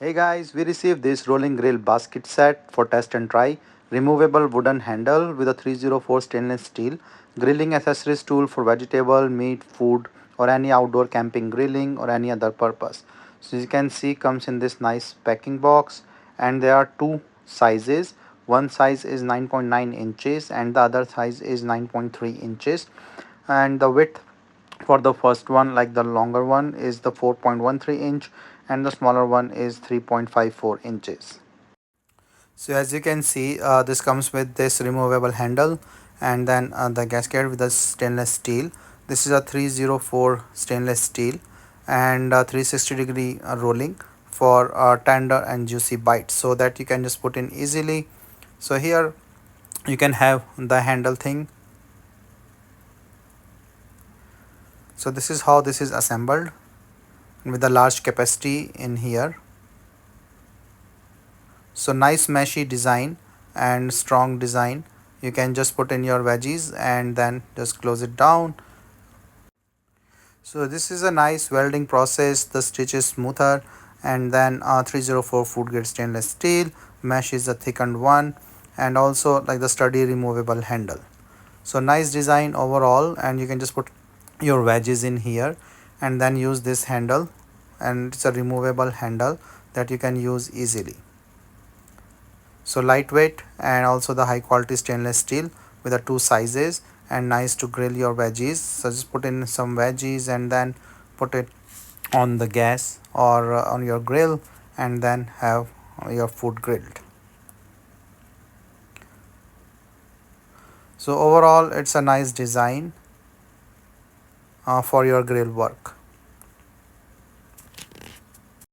Hey guys, we received this rolling grill basket set for test and try. Removable wooden handle with a 304 stainless steel. Grilling accessories tool for vegetable, meat, food or any outdoor camping grilling or any other purpose. So as you can see comes in this nice packing box and there are two sizes. One size is 9.9 inches and the other size is 9.3 inches and the width for the first one, like the longer one is the 4.13 inch and the smaller one is 3.54 inches. So as you can see, this comes with this removable handle and then the gasket with the stainless steel. This is a 304 stainless steel and 360-degree rolling for tender and juicy bites, so that you can just put in easily. So here you can have the handle thing. So this is how this is assembled with a large capacity in here. So nice meshy design and strong design. You can just put in your veggies and then just close it down. So this is a nice welding process. The stitch is smoother and then 304 food grade stainless steel. Mesh is a thickened one and also like the sturdy removable handle. So nice design overall, and you can just put your veggies in here and then use this handle, and it's a removable handle that you can use easily. So lightweight and also the high quality stainless steel with the two sizes and nice to grill your veggies. So just put in some veggies and then put it on the gas or on your grill and then have your food grilled. So overall it's a nice design for your grill work.